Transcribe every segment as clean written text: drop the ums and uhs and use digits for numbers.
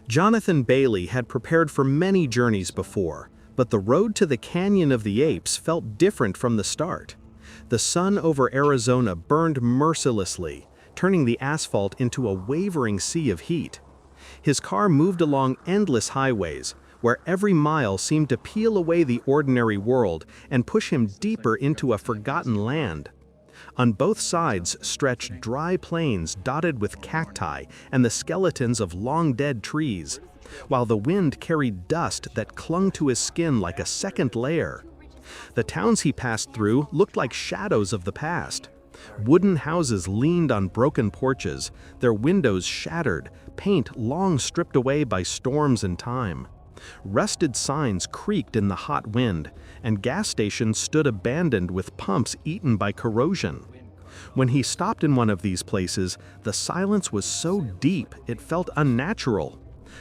Jonathan Bailey had prepared for many journeys before, but the road to the Canyon of the Apes felt different from the start. The sun over Arizona burned mercilessly, turning the asphalt into a wavering sea of heat. His car moved along endless highways, where every mile seemed to peel away the ordinary world and push him deeper into a forgotten land. On both sides stretched dry plains dotted with cacti and the skeletons of long-dead trees, while the wind carried dust that clung to his skin like a second layer. The towns he passed through looked like shadows of the past. Wooden houses leaned on broken porches, their windows shattered, paint long stripped away by storms and time. Rusted signs creaked in the hot wind, and gas stations stood abandoned with pumps eaten by corrosion. When he stopped in one of these places, the silence was so deep it felt unnatural.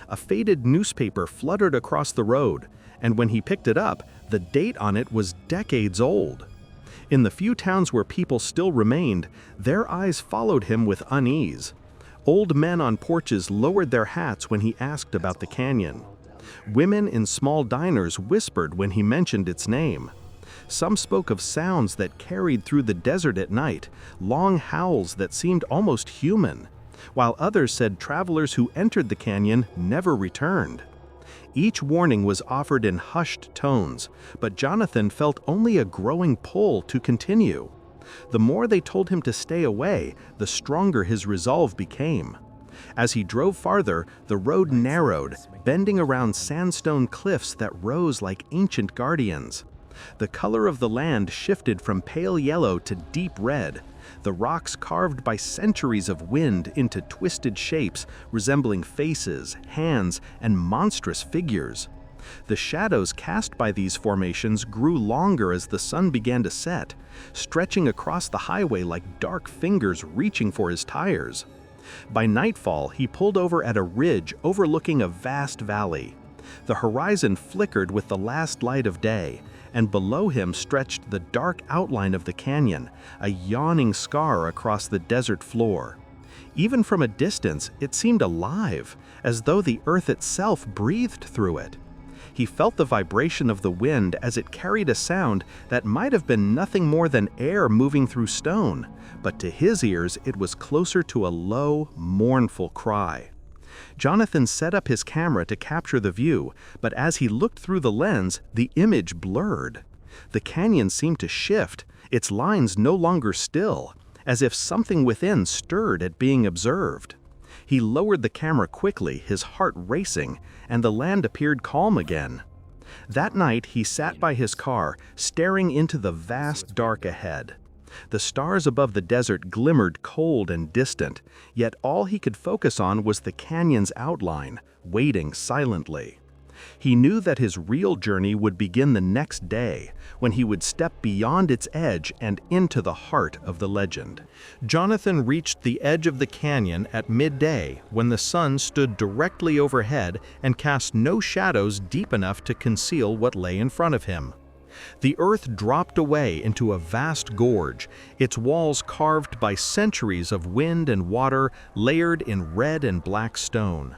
A faded newspaper fluttered across the road, and when he picked it up, the date on it was decades old. In the few towns where people still remained, their eyes followed him with unease. Old men on porches lowered their hats when he asked about the canyon. Women in small diners whispered when he mentioned its name. Some spoke of sounds that carried through the desert at night, long howls that seemed almost human, while others said travelers who entered the canyon never returned. Each warning was offered in hushed tones, but Jonathan felt only a growing pull to continue. The more they told him to stay away, the stronger his resolve became. As he drove farther, the road narrowed, bending around sandstone cliffs that rose like ancient guardians. The color of the land shifted from pale yellow to deep red, the rocks carved by centuries of wind into twisted shapes resembling faces, hands, and monstrous figures. The shadows cast by these formations grew longer as the sun began to set, stretching across the highway like dark fingers reaching for his tires. By nightfall, he pulled over at a ridge overlooking a vast valley. The horizon flickered with the last light of day, and below him stretched the dark outline of the canyon, a yawning scar across the desert floor. Even from a distance, it seemed alive, as though the earth itself breathed through it. He felt the vibration of the wind as it carried a sound that might have been nothing more than air moving through stone, but to his ears it was closer to a low, mournful cry. Jonathan set up his camera to capture the view, but as he looked through the lens, the image blurred. The canyon seemed to shift, its lines no longer still, as if something within stirred at being observed. He lowered the camera quickly, his heart racing, and the land appeared calm again. That night he sat by his car, staring into the vast dark ahead. The stars above the desert glimmered cold and distant, yet all he could focus on was the canyon's outline, waiting silently. He knew that his real journey would begin the next day, when he would step beyond its edge and into the heart of the legend. Jonathan reached the edge of the canyon at midday, when the sun stood directly overhead and cast no shadows deep enough to conceal what lay in front of him. The earth dropped away into a vast gorge, its walls carved by centuries of wind and water layered in red and black stone.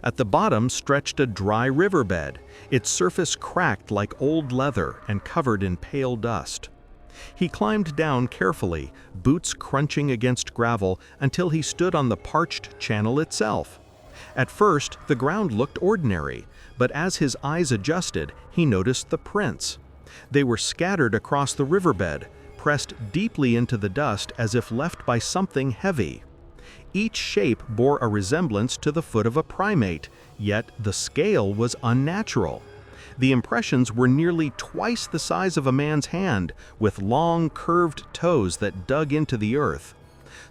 At the bottom stretched a dry riverbed, its surface cracked like old leather and covered in pale dust. He climbed down carefully, boots crunching against gravel, until he stood on the parched channel itself. At first, the ground looked ordinary, but as his eyes adjusted, he noticed the prints. They were scattered across the riverbed, pressed deeply into the dust as if left by something heavy. Each shape bore a resemblance to the foot of a primate, yet the scale was unnatural. The impressions were nearly twice the size of a man's hand, with long, curved toes that dug into the earth.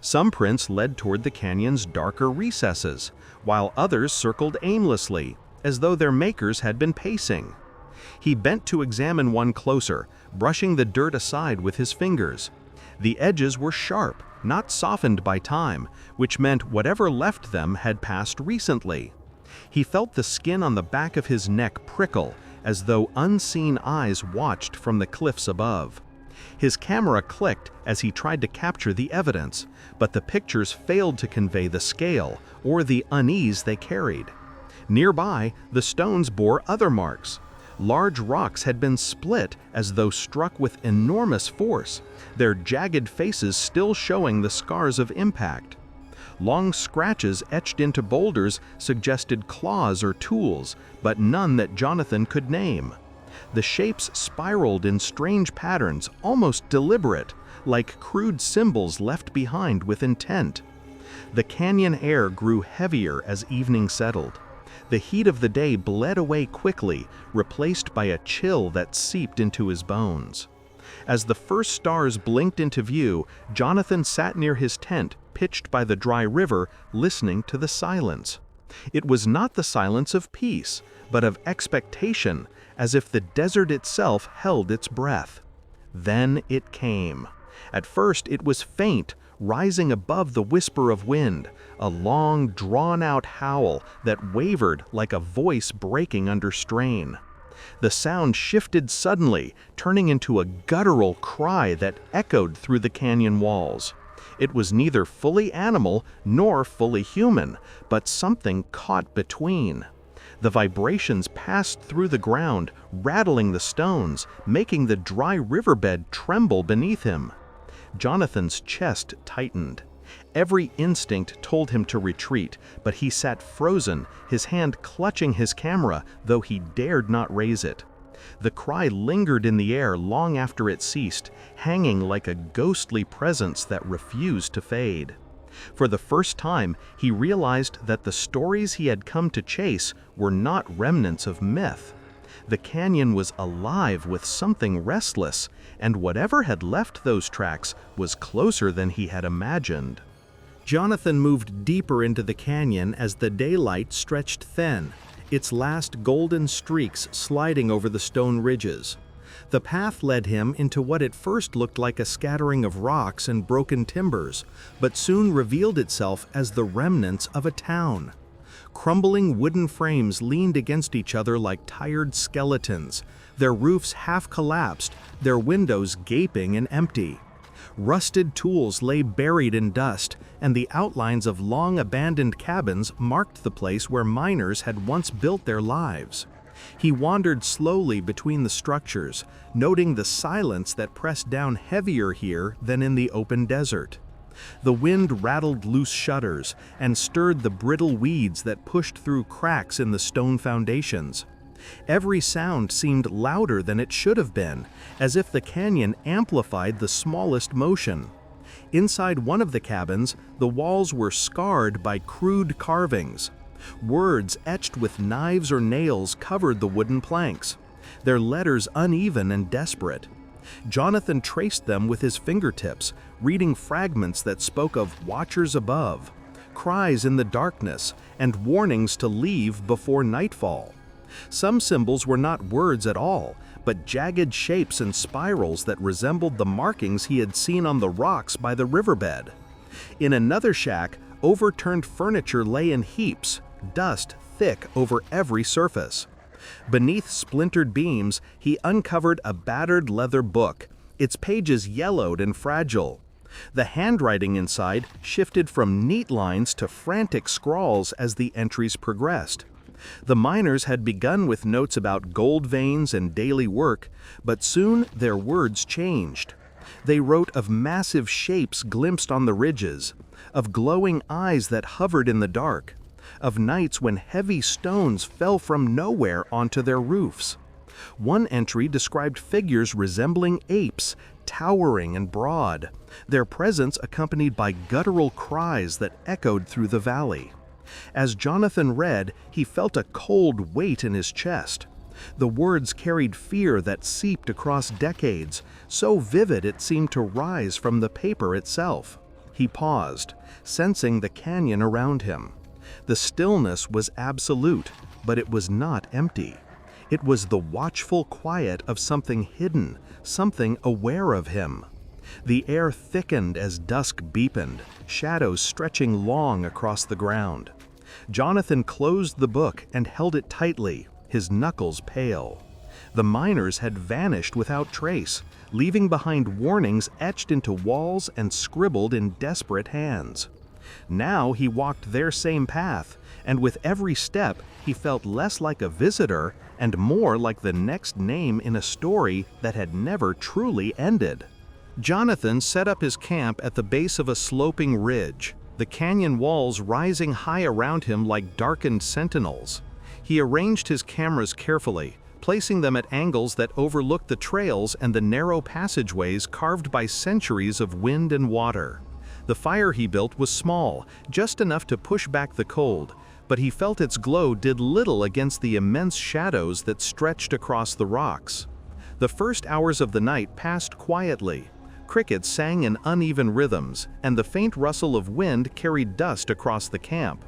Some prints led toward the canyon's darker recesses, while others circled aimlessly, as though their makers had been pacing. He bent to examine one closer, brushing the dirt aside with his fingers. The edges were sharp, not softened by time, which meant whatever left them had passed recently. He felt the skin on the back of his neck prickle, as though unseen eyes watched from the cliffs above. His camera clicked as he tried to capture the evidence, but the pictures failed to convey the scale or the unease they carried. Nearby, the stones bore other marks. Large rocks had been split as though struck with enormous force, their jagged faces still showing the scars of impact. Long scratches etched into boulders suggested claws or tools, but none that Jonathan could name. The shapes spiraled in strange patterns, almost deliberate, like crude symbols left behind with intent. The canyon air grew heavier as evening settled. The heat of the day bled away quickly, replaced by a chill that seeped into his bones. As the first stars blinked into view, Jonathan sat near his tent, pitched by the dry river, listening to the silence. It was not the silence of peace, but of expectation, as if the desert itself held its breath. Then it came. At first it was faint, rising above the whisper of wind, a long, drawn-out howl that wavered like a voice breaking under strain. The sound shifted suddenly, turning into a guttural cry that echoed through the canyon walls. It was neither fully animal nor fully human, but something caught between. The vibrations passed through the ground, rattling the stones, making the dry riverbed tremble beneath him. Jonathan's chest tightened. Every instinct told him to retreat, but he sat frozen, his hand clutching his camera, though he dared not raise it. The cry lingered in the air long after it ceased, hanging like a ghostly presence that refused to fade. For the first time, he realized that the stories he had come to chase were not remnants of myth. The canyon was alive with something restless, and whatever had left those tracks was closer than he had imagined. Jonathan moved deeper into the canyon as the daylight stretched thin, its last golden streaks sliding over the stone ridges. The path led him into what at first looked like a scattering of rocks and broken timbers, but soon revealed itself as the remnants of a town. Crumbling wooden frames leaned against each other like tired skeletons, their roofs half collapsed, their windows gaping and empty. Rusted tools lay buried in dust, and the outlines of long-abandoned cabins marked the place where miners had once built their lives. He wandered slowly between the structures, noting the silence that pressed down heavier here than in the open desert. The wind rattled loose shutters and stirred the brittle weeds that pushed through cracks in the stone foundations. Every sound seemed louder than it should have been, as if the canyon amplified the smallest motion. Inside one of the cabins, the walls were scarred by crude carvings. Words etched with knives or nails covered the wooden planks, their letters uneven and desperate. Jonathan traced them with his fingertips, reading fragments that spoke of watchers above, cries in the darkness, and warnings to leave before nightfall. Some symbols were not words at all, but jagged shapes and spirals that resembled the markings he had seen on the rocks by the riverbed. In another shack, overturned furniture lay in heaps, dust thick over every surface. Beneath splintered beams, he uncovered a battered leather book, its pages yellowed and fragile. The handwriting inside shifted from neat lines to frantic scrawls as the entries progressed. The miners had begun with notes about gold veins and daily work, but soon their words changed. They wrote of massive shapes glimpsed on the ridges, of glowing eyes that hovered in the dark, of nights when heavy stones fell from nowhere onto their roofs. One entry described figures resembling apes, towering and broad, their presence accompanied by guttural cries that echoed through the valley. As Jonathan read, he felt a cold weight in his chest. The words carried fear that seeped across decades, so vivid it seemed to rise from the paper itself. He paused, sensing the canyon around him. The stillness was absolute, but it was not empty. It was the watchful quiet of something hidden, something aware of him. The air thickened as dusk deepened, shadows stretching long across the ground. Jonathan closed the book and held it tightly, his knuckles pale. The miners had vanished without trace, leaving behind warnings etched into walls and scribbled in desperate hands. Now he walked their same path, and with every step he felt less like a visitor and more like the next name in a story that had never truly ended. Jonathan set up his camp at the base of a sloping ridge, the canyon walls rising high around him like darkened sentinels. He arranged his cameras carefully, placing them at angles that overlooked the trails and the narrow passageways carved by centuries of wind and water. The fire he built was small, just enough to push back the cold, but he felt its glow did little against the immense shadows that stretched across the rocks. The first hours of the night passed quietly. Crickets sang in uneven rhythms, and the faint rustle of wind carried dust across the camp.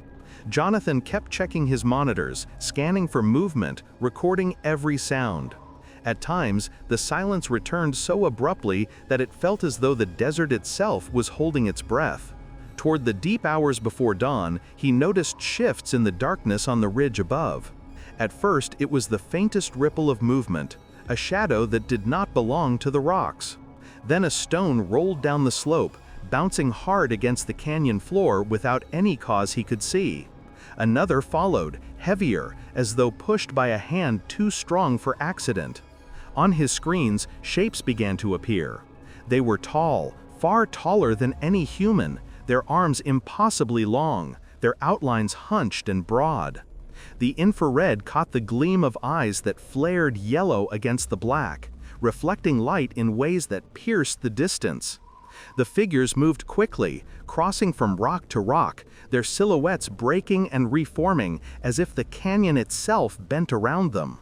Jonathan kept checking his monitors, scanning for movement, recording every sound. At times, the silence returned so abruptly that it felt as though the desert itself was holding its breath. Toward the deep hours before dawn, he noticed shifts in the darkness on the ridge above. At first, it was the faintest ripple of movement, a shadow that did not belong to the rocks. Then a stone rolled down the slope, bouncing hard against the canyon floor without any cause he could see. Another followed, heavier, as though pushed by a hand too strong for accident. On his screens, shapes began to appear. They were tall, far taller than any human, their arms impossibly long, their outlines hunched and broad. The infrared caught the gleam of eyes that flared yellow against the black, reflecting light in ways that pierced the distance. The figures moved quickly, crossing from rock to rock, their silhouettes breaking and reforming as if the canyon itself bent around them.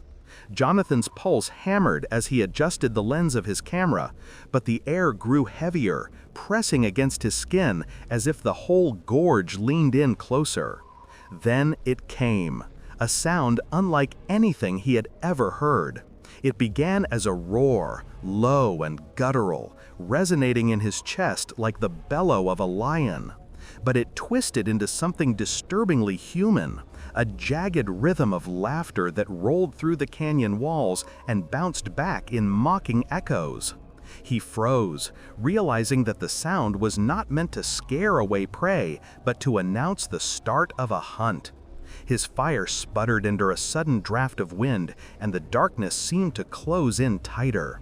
Jonathan's pulse hammered as he adjusted the lens of his camera, but the air grew heavier, pressing against his skin as if the whole gorge leaned in closer. Then it came, a sound unlike anything he had ever heard. It began as a roar, low and guttural, resonating in his chest like the bellow of a lion. But it twisted into something disturbingly human, a jagged rhythm of laughter that rolled through the canyon walls and bounced back in mocking echoes. He froze, realizing that the sound was not meant to scare away prey, but to announce the start of a hunt. His fire sputtered under a sudden draft of wind, and the darkness seemed to close in tighter.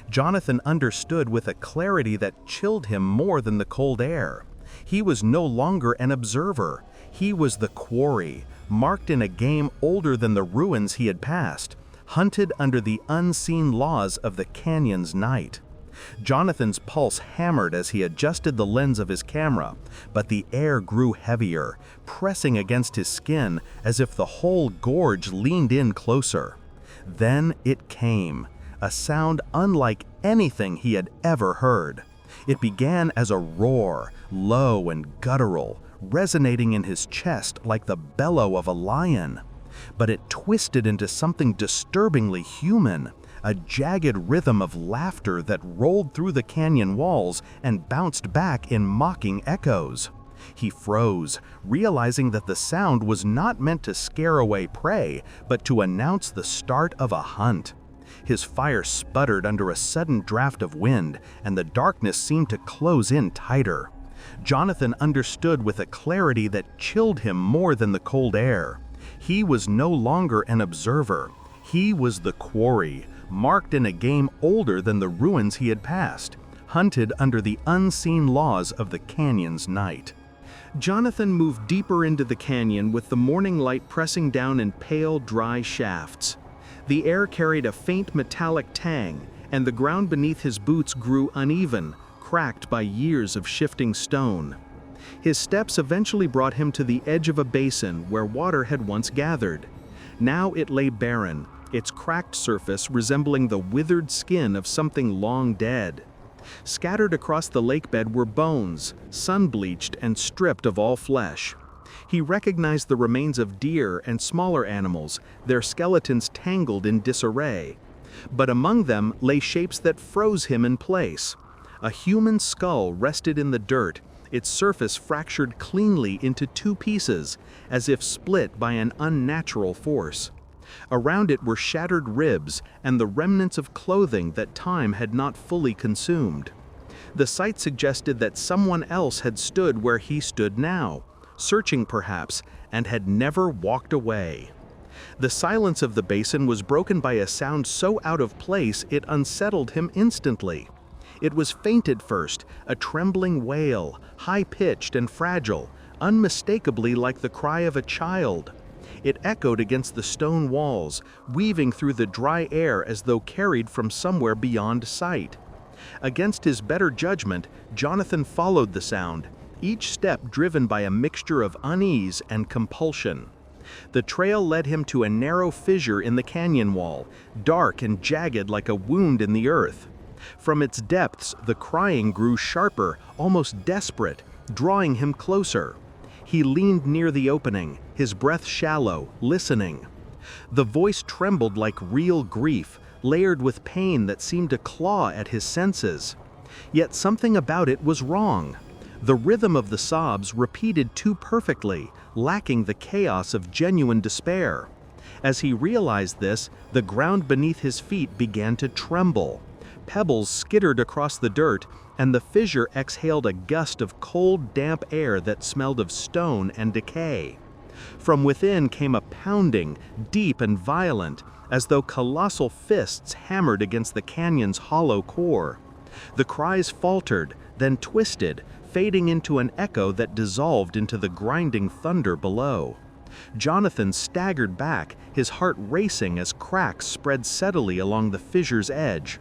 Jonathan understood with a clarity that chilled him more than the cold air. He was no longer an observer. He was the quarry, marked in a game older than the ruins he had passed, hunted under the unseen laws of the canyon's night. Jonathan's pulse hammered as he adjusted the lens of his camera, but the air grew heavier, pressing against his skin as if the whole gorge leaned in closer. Then it came, a sound unlike anything he had ever heard. It began as a roar, low and guttural, resonating in his chest like the bellow of a lion. But it twisted into something disturbingly human, a jagged rhythm of laughter that rolled through the canyon walls and bounced back in mocking echoes. He froze, realizing that the sound was not meant to scare away prey, but to announce the start of a hunt. His fire sputtered under a sudden draft of wind, and the darkness seemed to close in tighter. Jonathan understood with a clarity that chilled him more than the cold air. He was no longer an observer. He was the quarry, marked in a game older than the ruins he had passed, hunted under the unseen laws of the canyon's night. Jonathan moved deeper into the canyon with the morning light pressing down in pale, dry shafts. The air carried a faint metallic tang, and the ground beneath his boots grew uneven, cracked by years of shifting stone. His steps eventually brought him to the edge of a basin where water had once gathered. Now it lay barren, its cracked surface resembling the withered skin of something long dead. Scattered across the lakebed were bones, sun-bleached and stripped of all flesh. He recognized the remains of deer and smaller animals, their skeletons tangled in disarray. But among them lay shapes that froze him in place. A human skull rested in the dirt, its surface fractured cleanly into two pieces, as if split by an unnatural force. Around it were shattered ribs and the remnants of clothing that time had not fully consumed. The sight suggested that someone else had stood where he stood now, searching perhaps, and had never walked away. The silence of the basin was broken by a sound so out of place it unsettled him instantly. It was faint at first, a trembling wail, high-pitched and fragile, unmistakably like the cry of a child. It echoed against the stone walls, weaving through the dry air as though carried from somewhere beyond sight. Against his better judgment, Jonathan followed the sound, each step driven by a mixture of unease and compulsion. The trail led him to a narrow fissure in the canyon wall, dark and jagged like a wound in the earth. From its depths, the crying grew sharper, almost desperate, drawing him closer. He leaned near the opening, his breath shallow, listening. The voice trembled like real grief, layered with pain that seemed to claw at his senses. Yet something about it was wrong. The rhythm of the sobs repeated too perfectly, lacking the chaos of genuine despair. As he realized this, the ground beneath his feet began to tremble. Pebbles skittered across the dirt, and the fissure exhaled a gust of cold, damp air that smelled of stone and decay. From within came a pounding, deep and violent, as though colossal fists hammered against the canyon's hollow core. The cries faltered, then twisted, fading into an echo that dissolved into the grinding thunder below. Jonathan staggered back, his heart racing as cracks spread steadily along the fissure's edge.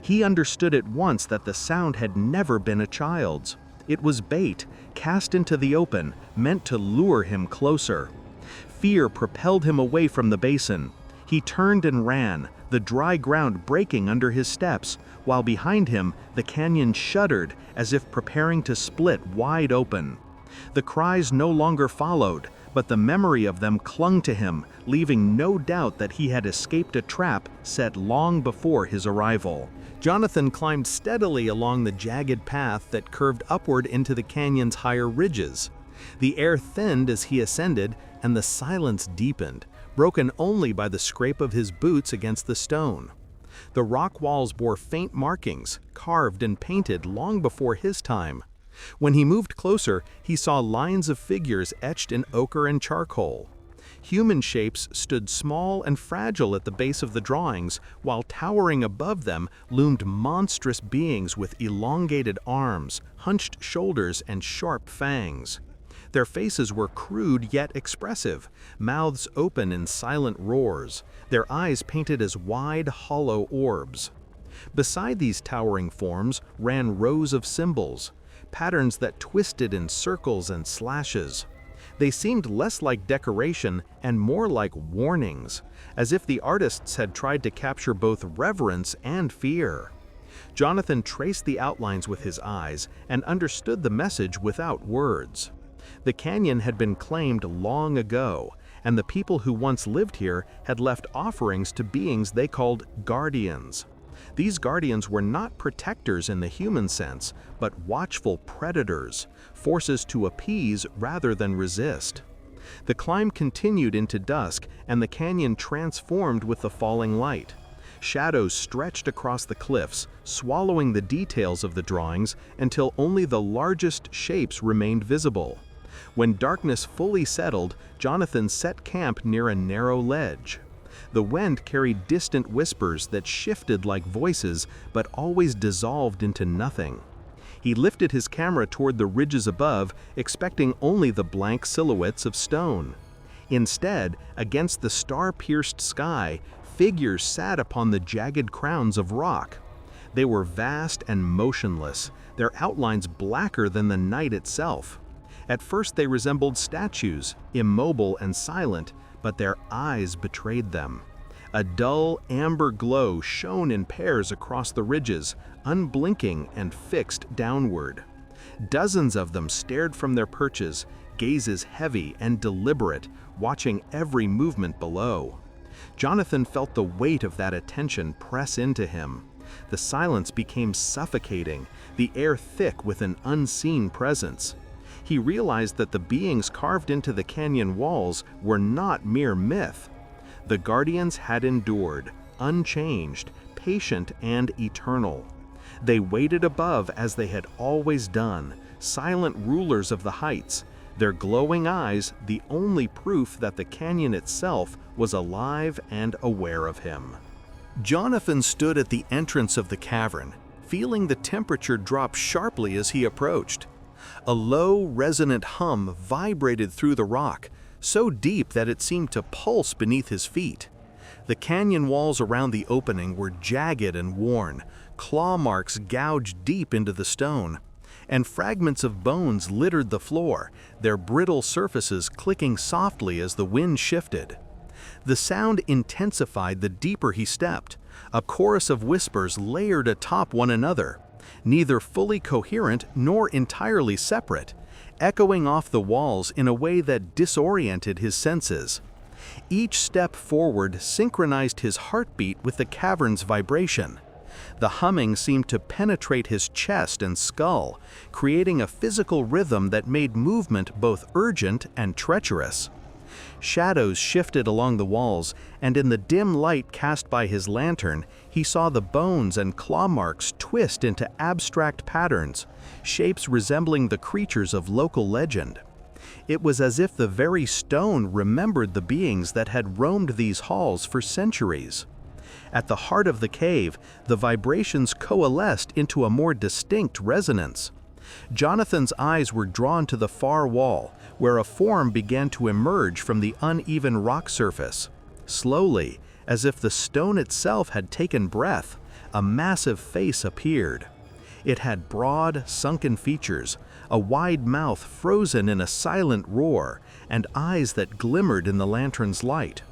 He understood at once that the sound had never been a child's. It was bait, cast into the open, meant to lure him closer. Fear propelled him away from the basin. He turned and ran, the dry ground breaking under his steps, while behind him the canyon shuddered as if preparing to split wide open. The cries no longer followed, but the memory of them clung to him, leaving no doubt that he had escaped a trap set long before his arrival. Jonathan climbed steadily along the jagged path that curved upward into the canyon's higher ridges. The air thinned as he ascended, and the silence deepened, broken only by the scrape of his boots against the stone. The rock walls bore faint markings, carved and painted long before his time. When he moved closer, he saw lines of figures etched in ochre and charcoal. Human shapes stood small and fragile at the base of the drawings, while towering above them loomed monstrous beings with elongated arms, hunched shoulders, and sharp fangs. Their faces were crude yet expressive, mouths open in silent roars, their eyes painted as wide, hollow orbs. Beside these towering forms ran rows of symbols, patterns that twisted in circles and slashes. They seemed less like decoration and more like warnings, as if the artists had tried to capture both reverence and fear. Jonathan traced the outlines with his eyes and understood the message without words. The canyon had been claimed long ago, and the people who once lived here had left offerings to beings they called guardians. These guardians were not protectors in the human sense, but watchful predators, forces to appease rather than resist. The climb continued into dusk, and the canyon transformed with the falling light. Shadows stretched across the cliffs, swallowing the details of the drawings until only the largest shapes remained visible. When darkness fully settled, Jonathan set camp near a narrow ledge. The wind carried distant whispers that shifted like voices, but always dissolved into nothing. He lifted his camera toward the ridges above, expecting only the blank silhouettes of stone. Instead, against the star-pierced sky, figures sat upon the jagged crowns of rock. They were vast and motionless, their outlines blacker than the night itself. At first they resembled statues, immobile and silent, but their eyes betrayed them. A dull, amber glow shone in pairs across the ridges, unblinking and fixed downward. Dozens of them stared from their perches, gazes heavy and deliberate, watching every movement below. Jonathan felt the weight of that attention press into him. The silence became suffocating, the air thick with an unseen presence. He realized that the beings carved into the canyon walls were not mere myth. The guardians had endured, unchanged, patient, and eternal. They waited above as they had always done, silent rulers of the heights, their glowing eyes the only proof that the canyon itself was alive and aware of him. Jonathan stood at the entrance of the cavern, feeling the temperature drop sharply as he approached. A low, resonant hum vibrated through the rock, so deep that it seemed to pulse beneath his feet. The canyon walls around the opening were jagged and worn, claw marks gouged deep into the stone, and fragments of bones littered the floor, their brittle surfaces clicking softly as the wind shifted. The sound intensified the deeper he stepped, a chorus of whispers layered atop one another, neither fully coherent nor entirely separate, echoing off the walls in a way that disoriented his senses. Each step forward synchronized his heartbeat with the cavern's vibration. The humming seemed to penetrate his chest and skull, creating a physical rhythm that made movement both urgent and treacherous. Shadows shifted along the walls, and in the dim light cast by his lantern, he saw the bones and claw marks twist into abstract patterns, shapes resembling the creatures of local legend. It was as if the very stone remembered the beings that had roamed these halls for centuries. At the heart of the cave, the vibrations coalesced into a more distinct resonance. Jonathan's eyes were drawn to the far wall, where a form began to emerge from the uneven rock surface. Slowly, as if the stone itself had taken breath, a massive face appeared. It had broad, sunken features, a wide mouth frozen in a silent roar, and eyes that glimmered in the lantern's light.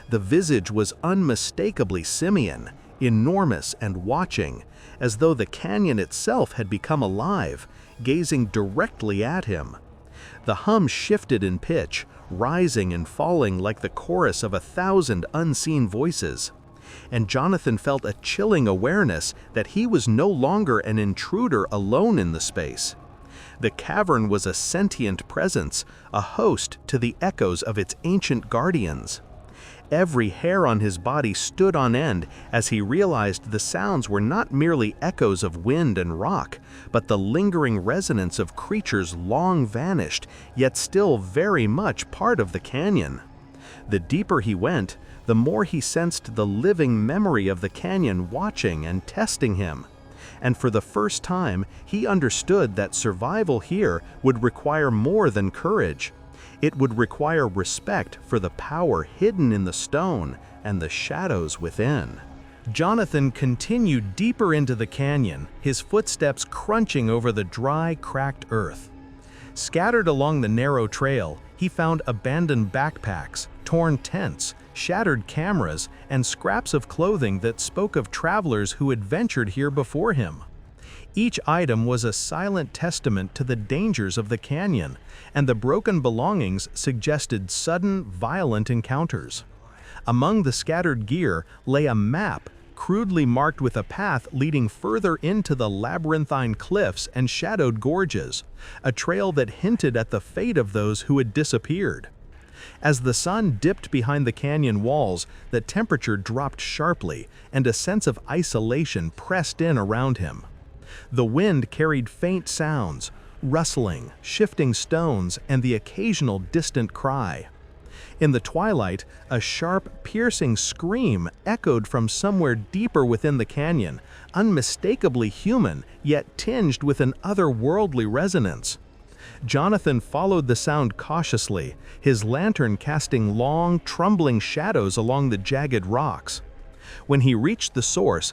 The visage was unmistakably simian, enormous and watching, as though the canyon itself had become alive, gazing directly at him. The hum shifted in pitch, rising and falling like the chorus of 1,000 unseen voices. And Jonathan felt a chilling awareness that he was no longer an intruder alone in the space. The cavern was a sentient presence, a host to the echoes of its ancient guardians. Every hair on his body stood on end as he realized the sounds were not merely echoes of wind and rock, but the lingering resonance of creatures long vanished, yet still very much part of the canyon. The deeper he went, the more he sensed the living memory of the canyon watching and testing him. And for the first time, he understood that survival here would require more than courage. It would require respect for the power hidden in the stone and the shadows within. Jonathan continued deeper into the canyon, his footsteps crunching over the dry, cracked earth. Scattered along the narrow trail, he found abandoned backpacks, torn tents, shattered cameras, and scraps of clothing that spoke of travelers who had ventured here before him. Each item was a silent testament to the dangers of the canyon, and the broken belongings suggested sudden, violent encounters. Among the scattered gear lay a map, crudely marked with a path leading further into the labyrinthine cliffs and shadowed gorges, a trail that hinted at the fate of those who had disappeared. As the sun dipped behind the canyon walls, the temperature dropped sharply, and a sense of isolation pressed in around him. The wind carried faint sounds, rustling, shifting stones, and the occasional distant cry. In the twilight, a sharp, piercing scream echoed from somewhere deeper within the canyon, unmistakably human, yet tinged with an otherworldly resonance. Jonathan followed the sound cautiously, his lantern casting long, trembling shadows along the jagged rocks. When he reached the source,